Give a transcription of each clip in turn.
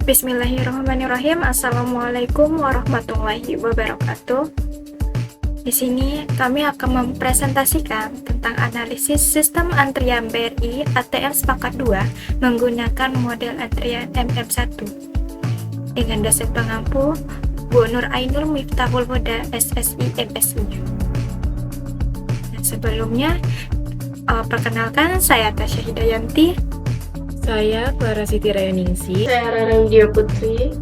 Bismillahirrahmanirrahim. Assalamualaikum warahmatullahi wabarakatuh. Di sini kami akan mempresentasikan tentang analisis sistem antrian BRI ATM Sepakat 2 menggunakan model antrian MM1 dengan dosen pengampu Bu Nur Ainul Miftahul Huda SSI MSI. Sebelumnya, perkenalkan saya Tasya Hidayanti. Saya Clara Siti Rayoningsi. Saya Rara Widya Putri.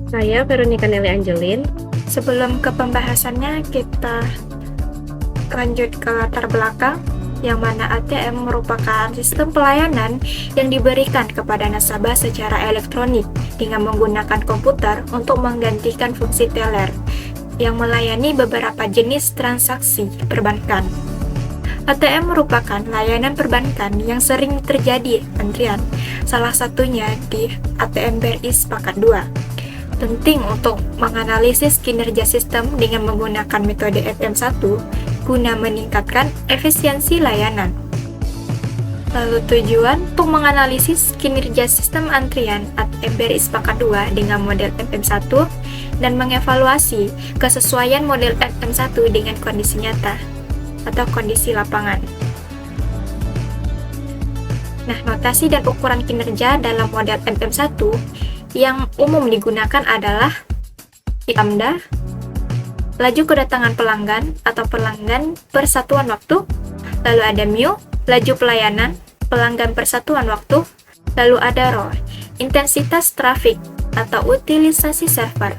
Saya Veronica Nelly Angelin. Sebelum ke pembahasannya, kita lanjut ke latar belakang, yang mana ATM merupakan sistem pelayanan yang diberikan kepada nasabah secara elektronik dengan menggunakan komputer untuk menggantikan fungsi teller yang melayani beberapa jenis transaksi perbankan. ATM merupakan layanan perbankan yang sering terjadi antrian, salah satunya di ATM BRI Sepakat 2. Penting untuk menganalisis kinerja sistem dengan menggunakan metode FM1 guna meningkatkan efisiensi layanan. Lalu tujuan untuk menganalisis kinerja sistem antrian ATM BRI Sepakat 2 dengan model FM1 dan mengevaluasi kesesuaian model FM1 dengan kondisi nyata atau kondisi lapangan. Nah, notasi dan ukuran kinerja dalam model MM1 yang umum digunakan adalah lambda, laju kedatangan pelanggan atau pelanggan per satuan waktu, lalu ada mu, laju pelayanan, pelanggan per satuan waktu, lalu ada rho, intensitas trafik atau utilisasi server,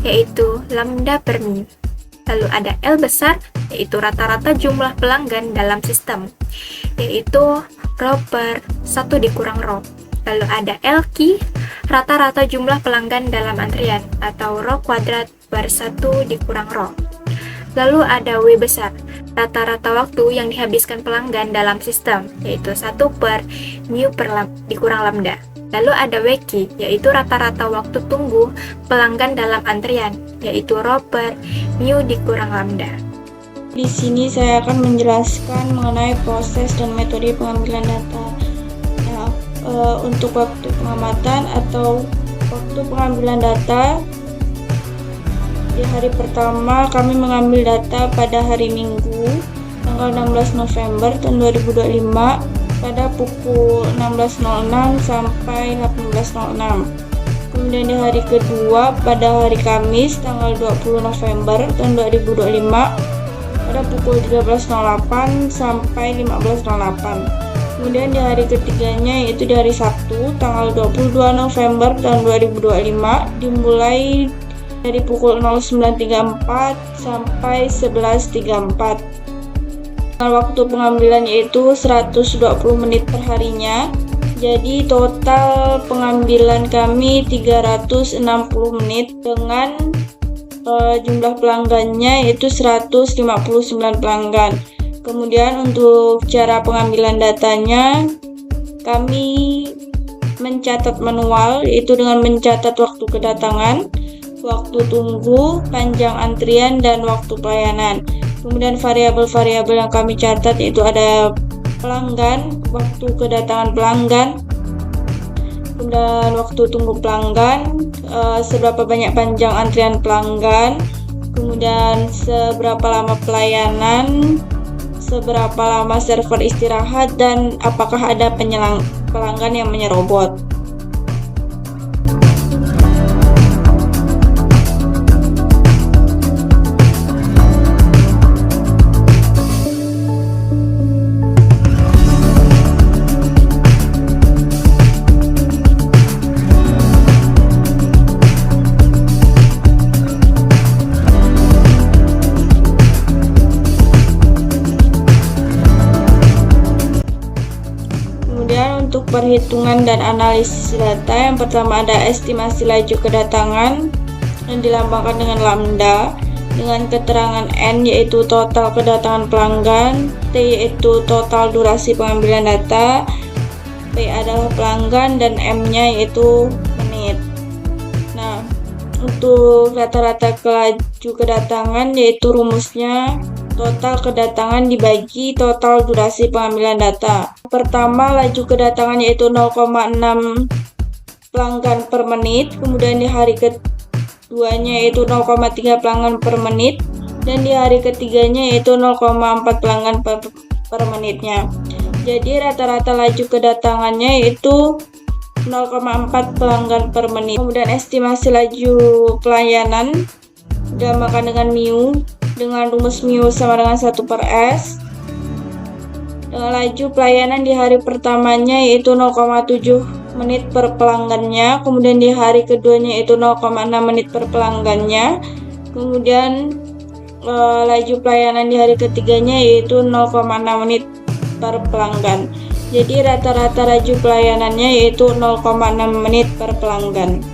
yaitu lambda per mu. Lalu ada L besar, yaitu rata-rata jumlah pelanggan dalam sistem, yaitu rho per 1 dikurang rho. Lalu ada L Q, rata-rata jumlah pelanggan dalam antrian, atau rho kuadrat per 1 dikurang rho. Lalu ada W besar, rata-rata waktu yang dihabiskan pelanggan dalam sistem, yaitu 1 per mu dikurang lambda. Lalu ada WQ, yaitu rata-rata waktu tunggu pelanggan dalam antrian, yaitu rho per mu dikurang lambda. Di sini saya akan menjelaskan mengenai proses dan metode pengambilan data. Nah, untuk waktu pengamatan atau waktu pengambilan data, di hari pertama kami mengambil data pada hari Minggu, tanggal 16 November tahun 2025, pada pukul 16.06 sampai 18.06. Kemudian di hari kedua pada hari Kamis tanggal 20 November tahun 2025 pada pukul 13.08 sampai 15.08. Kemudian di hari ketiganya yaitu di hari Sabtu tanggal 22 November tahun 2025 dimulai dari pukul 09.34 sampai 11.34. Waktu pengambilan yaitu 120 menit per harinya. Jadi total pengambilan kami 360 menit dengan jumlah pelanggannya yaitu 159 pelanggan. Kemudian untuk cara pengambilan datanya kami mencatat manual, yaitu dengan mencatat waktu kedatangan, waktu tunggu, panjang antrian, dan waktu pelayanan. Kemudian variabel-variabel yang kami catat yaitu ada pelanggan, waktu kedatangan pelanggan, kemudian waktu tunggu pelanggan, seberapa banyak panjang antrian pelanggan, kemudian seberapa lama pelayanan, seberapa lama server istirahat, dan apakah ada pelanggan yang menyerobot. Untuk perhitungan dan analisis data, yang pertama ada estimasi laju kedatangan yang dilambangkan dengan lambda, dengan keterangan N yaitu total kedatangan pelanggan, T yaitu total durasi pengambilan data, P adalah pelanggan, dan M-nya yaitu menit. Nah, untuk rata-rata laju kedatangan yaitu rumusnya total kedatangan dibagi total durasi pengambilan data. Pertama, laju kedatangan yaitu 0,6 pelanggan per menit, kemudian di hari keduanya yaitu 0,3 pelanggan per menit, dan di hari ketiganya yaitu 0,4 pelanggan per menitnya. Jadi rata-rata laju kedatangannya yaitu 0,4 pelanggan per menit. Kemudian estimasi laju pelayanan dinamakan dengan mu, dengan rumus mu sama dengan 1 per S. Dengan laju pelayanan di hari pertamanya yaitu 0,7 menit per pelanggannya, kemudian di hari keduanya yaitu 0,6 menit per pelanggannya, kemudian laju pelayanan di hari ketiganya yaitu 0,6 menit per pelanggan. Jadi rata-rata laju pelayanannya yaitu 0,6 menit per pelanggan.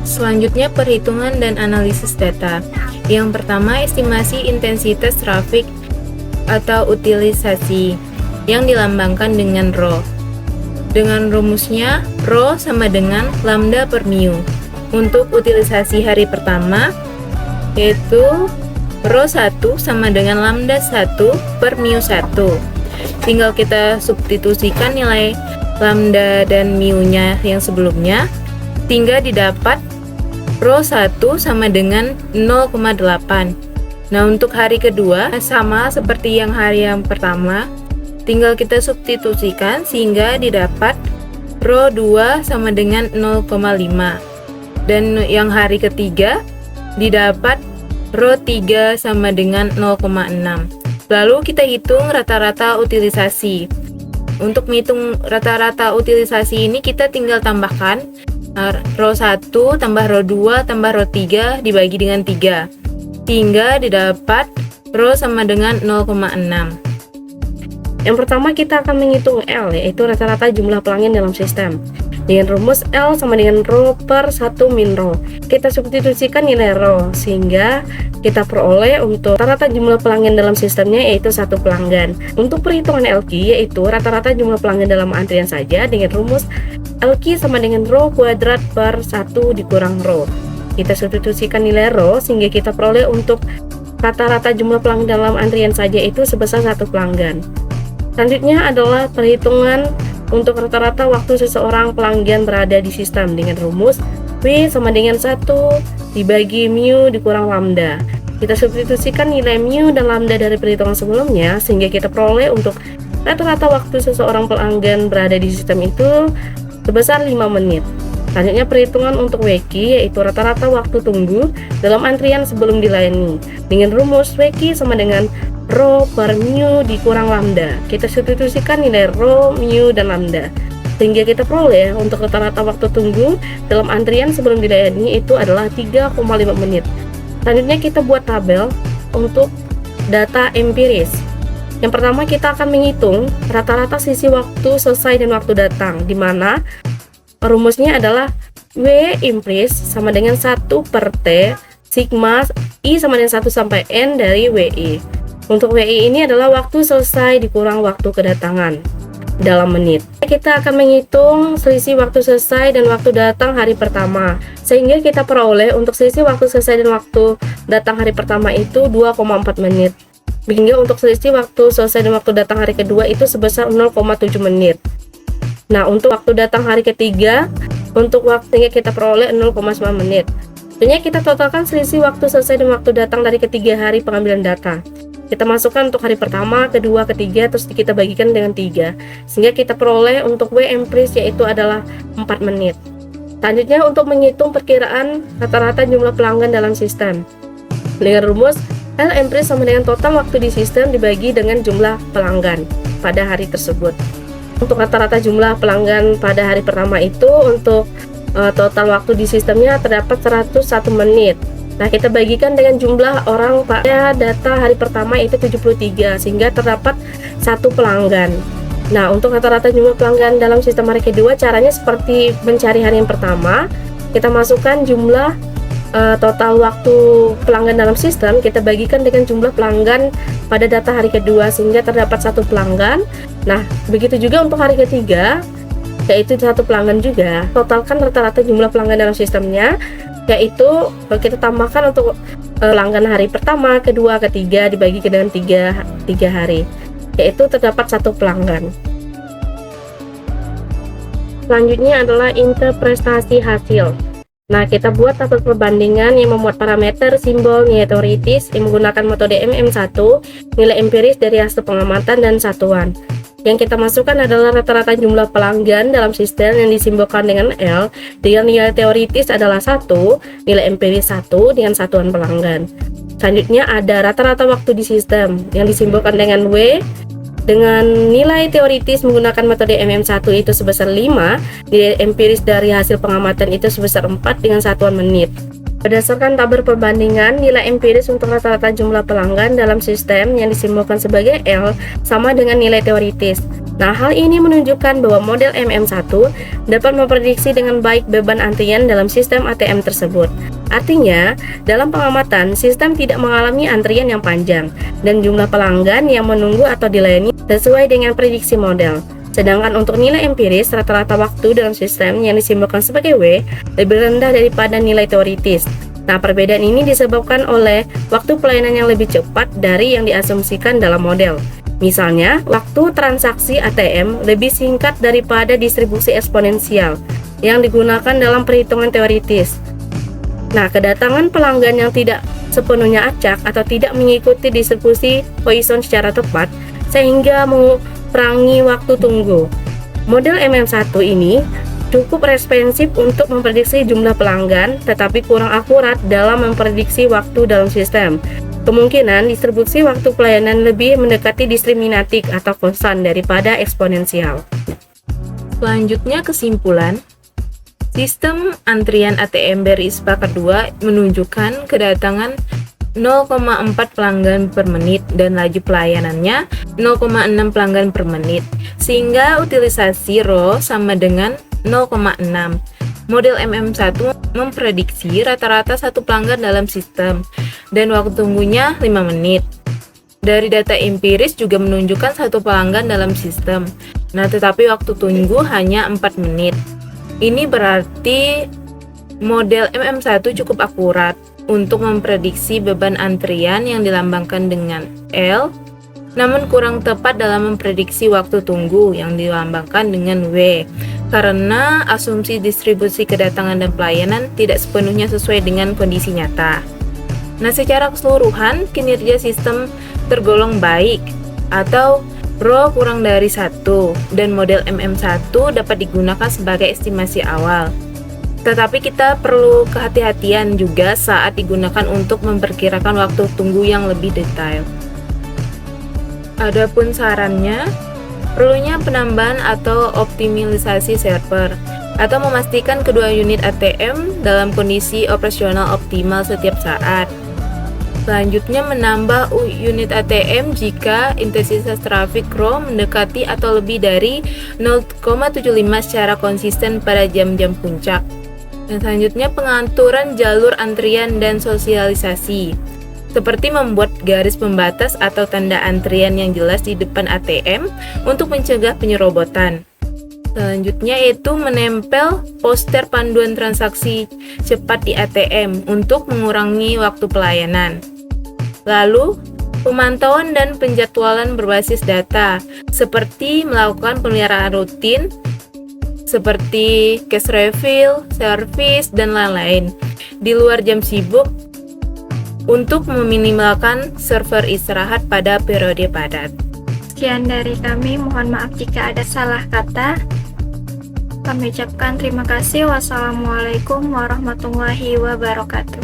Selanjutnya perhitungan dan analisis data. Yang pertama, estimasi intensitas trafik atau utilisasi yang dilambangkan dengan rho. Dengan rumusnya, rho sama dengan lambda per mu. Untuk utilisasi hari pertama, yaitu rho 1 sama dengan lambda 1 per mu 1. Tinggal kita substitusikan nilai lambda dan mu-nya yang sebelumnya, hingga didapat rho 1 sama dengan 0,8. Nah, untuk hari kedua sama seperti yang hari yang pertama, tinggal kita substitusikan sehingga didapat rho 2 sama dengan 0,5. Dan yang hari ketiga didapat rho 3 sama dengan 0,6. Lalu kita hitung rata-rata utilisasi. Untuk menghitung rata-rata utilisasi ini kita tinggal tambahkan rho 1 tambah rho 2 tambah rho 3 dibagi dengan 3, hingga didapat rho sama dengan 0,6. Yang pertama kita akan menghitung L, yaitu rata-rata jumlah pelanggan dalam sistem. Dengan rumus L sama dengan rho per 1 min rho. Kita substitusikan nilai rho sehingga kita peroleh untuk rata-rata jumlah pelanggan dalam sistemnya yaitu 1 pelanggan. Untuk perhitungan LQ yaitu rata-rata jumlah pelanggan dalam antrian saja dengan rumus LQ sama dengan rho kuadrat per 1 dikurang rho. Kita substitusikan nilai rho sehingga kita peroleh untuk rata-rata jumlah pelanggan dalam antrian saja itu sebesar 1 pelanggan. Selanjutnya adalah perhitungan untuk rata-rata waktu seseorang pelanggan berada di sistem dengan rumus W sama dengan 1 dibagi mu dikurang lambda. Kita substitusikan nilai mu dan lambda dari perhitungan sebelumnya sehingga kita peroleh untuk rata-rata waktu seseorang pelanggan berada di sistem itu sebesar 5 menit. Selanjutnya perhitungan untuk WQ yaitu rata-rata waktu tunggu dalam antrian sebelum dilayani dengan rumus WQ sama dengan rho per mu dikurang lambda. Kita substitusikan nilai rho, mu, dan lambda sehingga kita peroleh untuk rata-rata waktu tunggu dalam antrian sebelum dilayani itu adalah 3,5 menit. Selanjutnya kita buat tabel untuk data empiris. Yang pertama kita akan menghitung rata-rata sisi waktu selesai dan waktu datang, di mana rumusnya adalah W impress sama dengan 1 per T sigma I sama dengan 1 sampai N dari WI. Untuk WI ini adalah waktu selesai dikurang waktu kedatangan dalam menit. Kita akan menghitung selisih waktu selesai dan waktu datang hari pertama, sehingga kita peroleh untuk selisih waktu selesai dan waktu datang hari pertama itu 2,4 menit. Hingga untuk selisih waktu selesai dan waktu datang hari kedua itu sebesar 0,7 menit. Nah, untuk waktu datang hari ketiga, untuk waktunya kita peroleh 0,9 menit. Tentunya kita totalkan selisih waktu selesai dan waktu datang dari ketiga hari pengambilan data. Kita masukkan untuk hari pertama, kedua, ketiga, terus kita bagikan dengan 3. Sehingga kita peroleh untuk W empress yaitu adalah 4 menit. Selanjutnya untuk menghitung perkiraan rata-rata jumlah pelanggan dalam sistem. Dengan rumus L empress sama dengan total waktu di sistem dibagi dengan jumlah pelanggan pada hari tersebut. Untuk rata-rata jumlah pelanggan pada hari pertama itu untuk total waktu di sistemnya terdapat 101 menit. Nah, kita bagikan dengan jumlah orang pada data hari pertama itu 73 sehingga terdapat 1 pelanggan. Nah, untuk rata-rata jumlah pelanggan dalam sistem hari kedua caranya seperti mencari hari yang pertama. Kita masukkan jumlah total waktu pelanggan dalam sistem, kita bagikan dengan jumlah pelanggan pada data hari kedua sehingga terdapat 1 pelanggan. Nah, begitu juga untuk hari ketiga yaitu 1 pelanggan juga. Totalkan rata-rata jumlah pelanggan dalam sistemnya yaitu kita tambahkan untuk pelanggan hari pertama, kedua, ketiga dibagi dengan 3 hari, yaitu terdapat 1 pelanggan. Selanjutnya adalah interpretasi hasil. Nah, kita buat tabel perbandingan yang memuat parameter, simbol, nilai teoritis yang menggunakan metode MM1, nilai empiris dari hasil pengamatan, dan satuan. Yang kita masukkan adalah rata-rata jumlah pelanggan dalam sistem yang disimbolkan dengan L, dengan nilai teoritis adalah 1, nilai empiris 1 dengan satuan pelanggan. Selanjutnya ada rata-rata waktu di sistem yang disimbolkan dengan W, dengan nilai teoritis menggunakan metode MM1 itu sebesar 5, nilai empiris dari hasil pengamatan itu sebesar 4 dengan satuan menit. Berdasarkan tabel perbandingan, nilai empiris untuk rata-rata jumlah pelanggan dalam sistem yang disimbolkan sebagai L sama dengan nilai teoritis. Nah, hal ini menunjukkan bahwa model MM1 dapat memprediksi dengan baik beban antrian dalam sistem ATM tersebut. Artinya, dalam pengamatan, sistem tidak mengalami antrian yang panjang, dan jumlah pelanggan yang menunggu atau dilayani sesuai dengan prediksi model. Sedangkan untuk nilai empiris, rata-rata waktu dalam sistem yang disimbolkan sebagai W lebih rendah daripada nilai teoritis. Nah, perbedaan ini disebabkan oleh waktu pelayanan yang lebih cepat dari yang diasumsikan dalam model. Misalnya, waktu transaksi ATM lebih singkat daripada distribusi eksponensial yang digunakan dalam perhitungan teoritis. Nah, kedatangan pelanggan yang tidak sepenuhnya acak atau tidak mengikuti distribusi Poisson secara tepat sehingga mengurangi waktu tunggu. Model MM1 ini cukup responsif untuk memprediksi jumlah pelanggan, tetapi kurang akurat dalam memprediksi waktu dalam sistem. Kemungkinan distribusi waktu pelayanan lebih mendekati diskriminatif atau konstan daripada eksponensial. Selanjutnya kesimpulan. Sistem antrian ATM BRISPA kedua menunjukkan kedatangan 0,4 pelanggan per menit dan laju pelayanannya 0,6 pelanggan per menit, sehingga utilisasi RO sama dengan 0,6. Model MM1 memprediksi rata-rata satu pelanggan dalam sistem dan waktu tunggunya 5 menit. Dari data empiris juga menunjukkan satu pelanggan dalam sistem. Nah, tetapi waktu tunggu hanya 4 menit. Ini berarti model MM1 cukup akurat untuk memprediksi beban antrian yang dilambangkan dengan L, namun kurang tepat dalam memprediksi waktu tunggu yang dilambangkan dengan W, karena asumsi distribusi kedatangan dan pelayanan tidak sepenuhnya sesuai dengan kondisi nyata. Nah, secara keseluruhan, kinerja sistem tergolong baik atau RO kurang dari 1, dan model MM1 dapat digunakan sebagai estimasi awal. Tetapi kita perlu kehati-hatian juga saat digunakan untuk memperkirakan waktu tunggu yang lebih detail. Adapun sarannya, perlunya penambahan atau optimalisasi server, atau memastikan kedua unit ATM dalam kondisi operasional optimal setiap saat. Selanjutnya, menambah unit ATM jika intensitas trafik RO mendekati atau lebih dari 0,75 secara konsisten pada jam-jam puncak. Dan selanjutnya, pengaturan jalur antrian dan sosialisasi, seperti membuat garis pembatas atau tanda antrian yang jelas di depan ATM untuk mencegah penyerobotan. Selanjutnya yaitu menempel poster panduan transaksi cepat di ATM untuk mengurangi waktu pelayanan. Lalu, pemantauan dan penjadwalan berbasis data, seperti melakukan pemeliharaan rutin, seperti cash refill, service, dan lain-lain, di luar jam sibuk, untuk meminimalkan server istirahat pada periode padat. Sekian dari kami, mohon maaf jika ada salah kata. Kami ucapkan terima kasih. Wassalamualaikum warahmatullahi wabarakatuh.